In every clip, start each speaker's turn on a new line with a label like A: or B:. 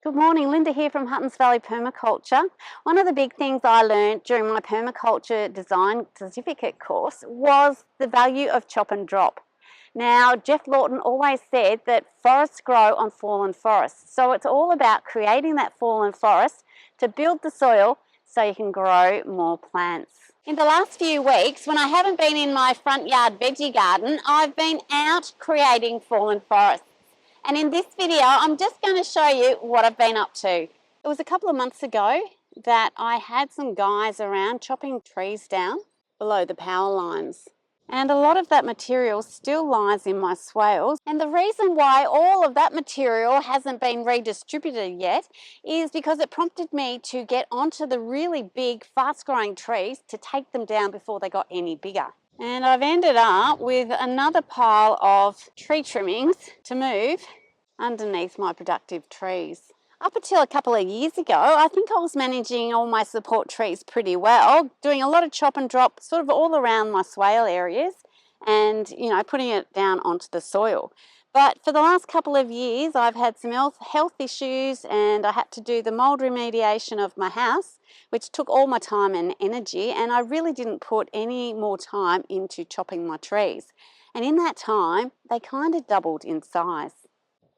A: Good morning, Linda here from Huttons Valley Permaculture. One of the big things I learned during my Permaculture Design Certificate course was the value of chop and drop. Now, Jeff Lawton always said that forests grow on fallen forests. So it's all about creating that fallen forest to build the soil so you can grow more plants. In the last few weeks, when I haven't been in my front yard veggie garden, I've been out creating fallen forests. And in this video, I'm just going to show you what I've been up to. It was a couple of months ago that I had some guys around chopping trees down below the power lines. And a lot of that material still lies in my swales. And the reason why all of that material hasn't been redistributed yet is because it prompted me to get onto the really big, fast-growing trees to take them down before they got any bigger. And I've ended up with another pile of tree trimmings to move underneath my productive trees. Up until a couple of years ago, I think I was managing all my support trees pretty well, doing a lot of chop and drop sort of all around my swale areas and, putting it down onto the soil. But for the last couple of years, I've had some health issues and I had to do the mold remediation of my house, which took all my time and energy, and I really didn't put any more time into chopping my trees. And in that time, they kind of doubled in size.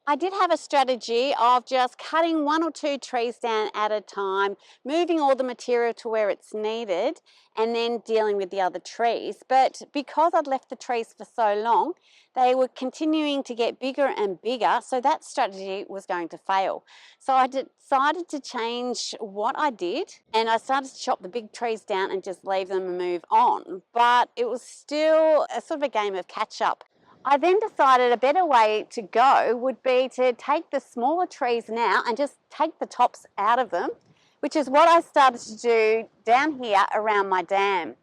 A: I did have a strategy of just cutting one or two trees down at a time, moving all the material to where it's needed, and then dealing with the other trees. But because I'd left the trees for so long, they were continuing to get bigger and bigger, so that strategy was going to fail. So I decided to change what I did, and I started to chop the big trees down and just leave them and move on. But it was still a sort of a game of catch up. I then decided a better way to go would be to take the smaller trees now and just take the tops out of them, which is what I started to do down here around my dam.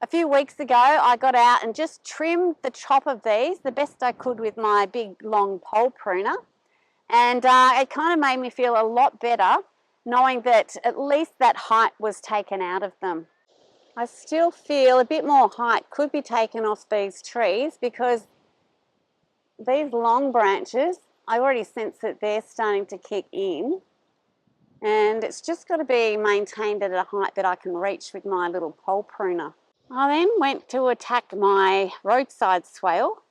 A: A few weeks ago, I got out and just trimmed the top of these the best I could with my big long pole pruner. And it kind of made me feel a lot better knowing that at least that height was taken out of them. I still feel a bit more height could be taken off these trees because these long branches, I already sense that they're starting to kick in, and it's just got to be maintained at a height that I can reach with my little pole pruner. I then went to attack my roadside swale.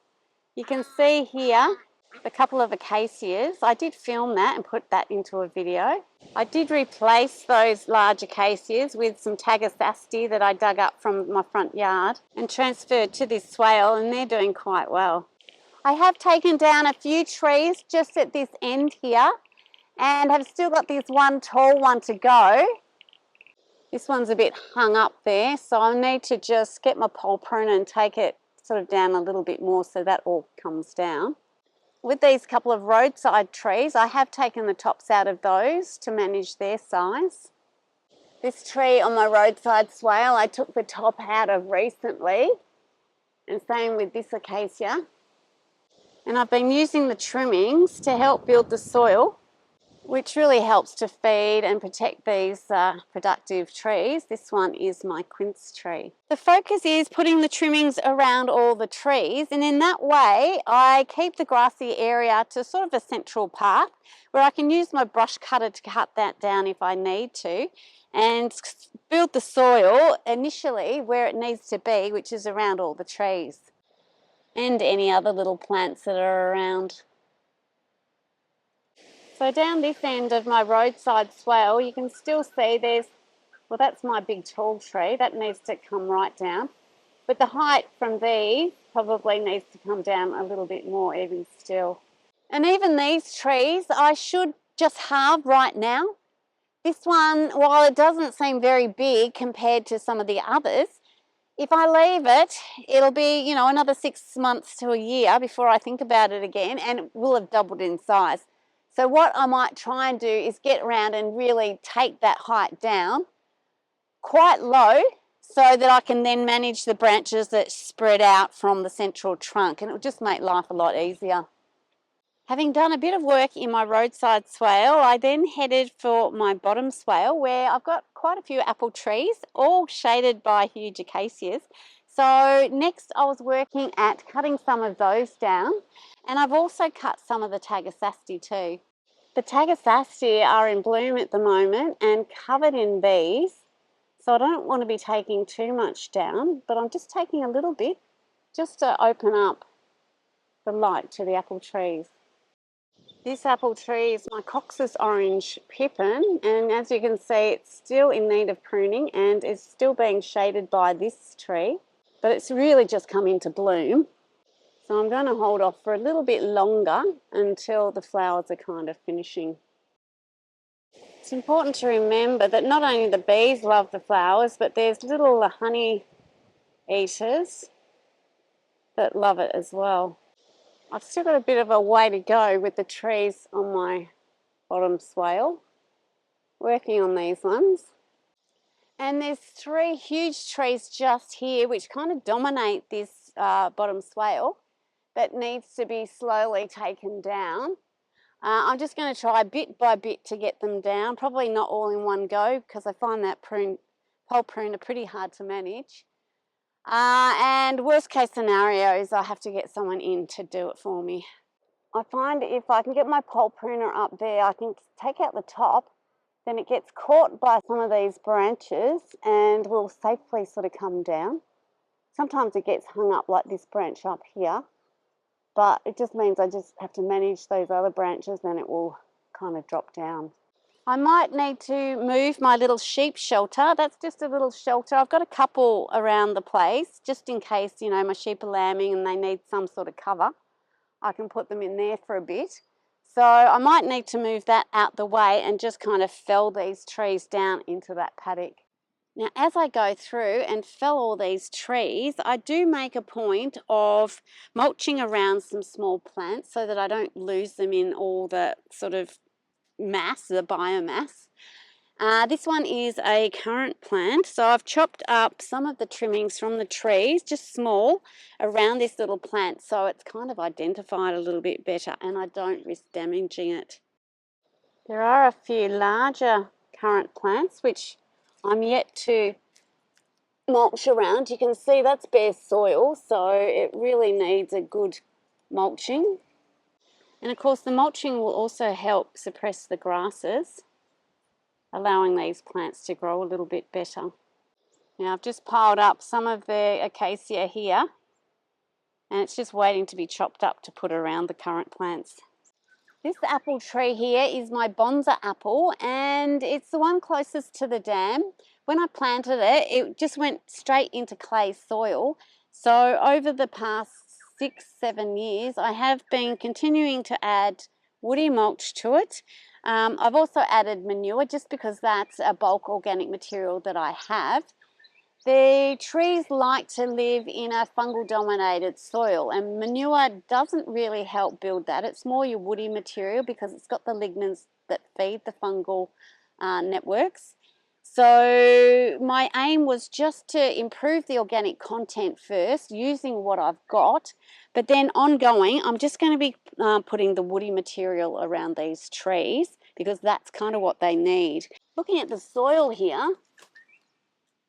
A: You can see here the couple of acacias. I did film that and put that into a video. I did replace those large acacias with some Tagasasti that I dug up from my front yard and transferred to this swale, and they're doing quite well. I have taken down a few trees just at this end here and have still got this one tall one to go. This one's a bit hung up there, so I need to just get my pole pruner and take it sort of down a little bit more so that all comes down. With these couple of roadside trees, I have taken the tops out of those to manage their size. This tree on my roadside swale I took the top out of recently, and same with this acacia. And I've been using the trimmings to help build the soil, which really helps to feed and protect these productive trees. This one is my quince tree. The focus is putting the trimmings around all the trees, and in that way I keep the grassy area to sort of a central part where I can use my brush cutter to cut that down if I need to, and build the soil initially where it needs to be, which is around all the trees and any other little plants that are around. So down this end of my roadside swale, you can still see that's my big tall tree. That needs to come right down. But the height from these probably needs to come down a little bit more even still. And even these trees, I should just halve right now. This one, while it doesn't seem very big compared to some of the others, if I leave it, it'll be, another 6 months to a year before I think about it again, and it will have doubled in size. So what I might try and do is get around and really take that height down quite low so that I can then manage the branches that spread out from the central trunk, and it will just make life a lot easier. Having done a bit of work in my roadside swale, I then headed for my bottom swale where I've got quite a few apple trees, all shaded by huge acacias. So next I was working at cutting some of those down, and I've also cut some of the Tagasasti too. The Tagasasti are in bloom at the moment and covered in bees, so I don't want to be taking too much down, but I'm just taking a little bit just to open up the light to the apple trees. This apple tree is my Cox's Orange Pippin, and as you can see it's still in need of pruning and is still being shaded by this tree, but it's really just come into bloom. So I'm going to hold off for a little bit longer until the flowers are kind of finishing. It's important to remember that not only the bees love the flowers, but there's little honey eaters that love it as well. I've still got a bit of a way to go with the trees on my bottom swale, working on these ones. And there's 3 huge trees just here which kind of dominate this bottom swale that needs to be slowly taken down. I'm just going to try bit by bit to get them down, probably not all in one go because I find that pole pruner pretty hard to manage. And worst case scenario is I have to get someone in to do it for me. I find if I can get my pole pruner up there, I can take out the top, then it gets caught by some of these branches and will safely sort of come down. Sometimes it gets hung up like this branch up here, but it just means I just have to manage those other branches and it will kind of drop down. I might need to move my little sheep shelter. That's just a little shelter. I've got a couple around the place just in case, you know, my sheep are lambing and they need some sort of cover. I can put them in there for a bit. So I might need to move that out the way and just kind of fell these trees down into that paddock. Now, as I go through and fell all these trees, I do make a point of mulching around some small plants so that I don't lose them in all the sort of mass, the biomass. This one is a currant plant, so I've chopped up some of the trimmings from the trees, just small, around this little plant, so it's kind of identified a little bit better and I don't risk damaging it. There are a few larger currant plants which I'm yet to mulch around. You can see that's bare soil, so it really needs a good mulching. And of course the mulching will also help suppress the grasses, allowing these plants to grow a little bit better. Now I've just piled up some of the acacia here and it's just waiting to be chopped up to put around the currant plants. This apple tree here is my bonza apple and it's the one closest to the dam. When I planted it, it just went straight into clay soil. So over the past 6-7 years, I have been continuing to add woody mulch to it. I've also added manure just because that's a bulk organic material that I have. The trees like to live in a fungal dominated soil and manure doesn't really help build that. It's more your woody material because it's got the lignins that feed the fungal networks. So my aim was just to improve the organic content first using what I've got, but then ongoing I'm just going to be putting the woody material around these trees because that's kind of what they need. Looking at the soil here,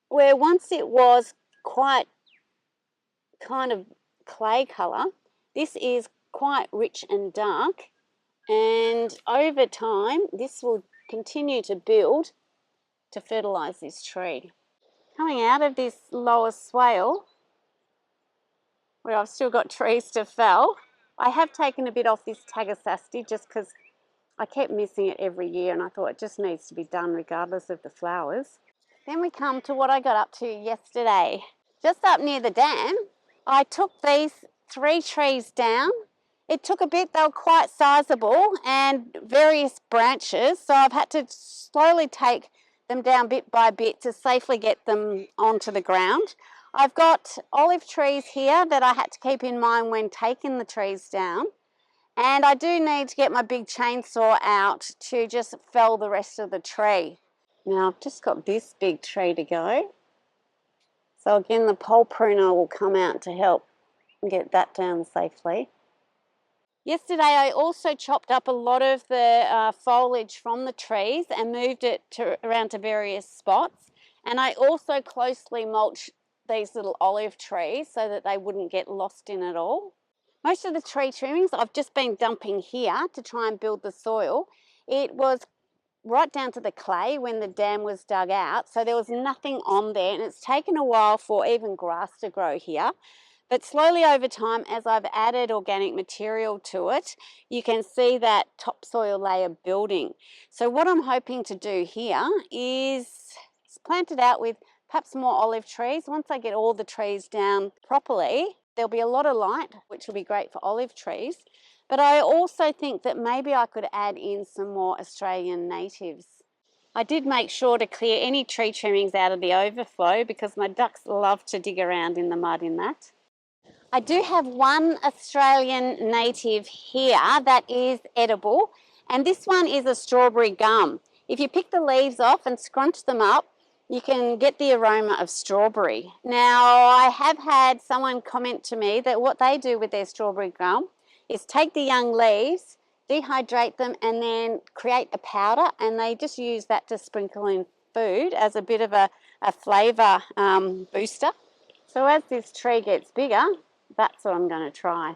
A: where once it was quite kind of clay colour, this is quite rich and dark, and over time this will continue to build to fertilise this tree. Coming out of this lower swale, where I've still got trees to fell, I have taken a bit off this Tagasasti just because I kept missing it every year and I thought it just needs to be done regardless of the flowers. Then we come to what I got up to yesterday. Just up near the dam, I took these 3 trees down. It took a bit, they were quite sizable and various branches, so I've had to slowly take them down bit by bit to safely get them onto the ground. I've got olive trees here that I had to keep in mind when taking the trees down. And I do need to get my big chainsaw out to just fell the rest of the tree. Now I've just got this big tree to go. So again, the pole pruner will come out to help get that down safely. Yesterday I also chopped up a lot of the foliage from the trees and moved it around to various spots. And I also closely mulched these little olive trees so that they wouldn't get lost in it all. Most of the tree trimmings I've just been dumping here to try and build the soil. It was right down to the clay when the dam was dug out, so there was nothing on there, and it's taken a while for even grass to grow here. But slowly over time, as I've added organic material to it, you can see that topsoil layer building. So what I'm hoping to do here is plant it out with perhaps more olive trees. Once I get all the trees down properly, there'll be a lot of light, which will be great for olive trees. But I also think that maybe I could add in some more Australian natives. I did make sure to clear any tree trimmings out of the overflow because my ducks love to dig around in the mud in that. I do have one Australian native here that is edible, and this one is a strawberry gum. If you pick the leaves off and scrunch them up, you can get the aroma of strawberry. Now, I have had someone comment to me that what they do with their strawberry gum is take the young leaves, dehydrate them, and then create a powder, and they just use that to sprinkle in food as a bit of a flavour booster. So as this tree gets bigger, that's what I'm going to try.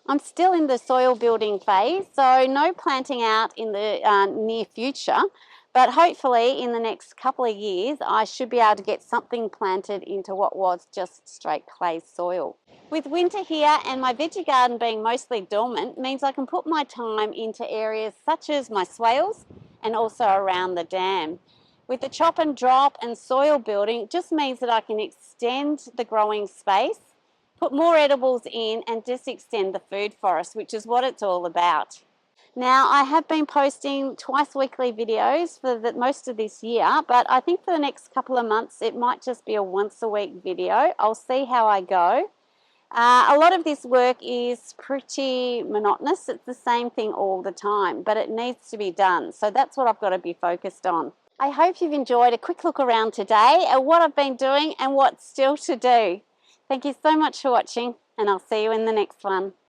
A: I'm still in the soil building phase, so no planting out in the near future, but hopefully in the next couple of years I should be able to get something planted into what was just straight clay soil. With winter here and my veggie garden being mostly dormant means I can put my time into areas such as my swales and also around the dam. With the chop and drop and soil building, it just means that I can extend the growing space, put more edibles in, and just extend the food forest, which is what it's all about. Now, I have been posting twice weekly videos for most of this year, but I think for the next couple of months it might just be a once a week video. I'll see how I go. A lot of this work is pretty monotonous. It's the same thing all the time, but it needs to be done. So that's what I've got to be focused on. I hope you've enjoyed a quick look around today at what I've been doing and what's still to do. Thank you so much for watching, and I'll see you in the next one.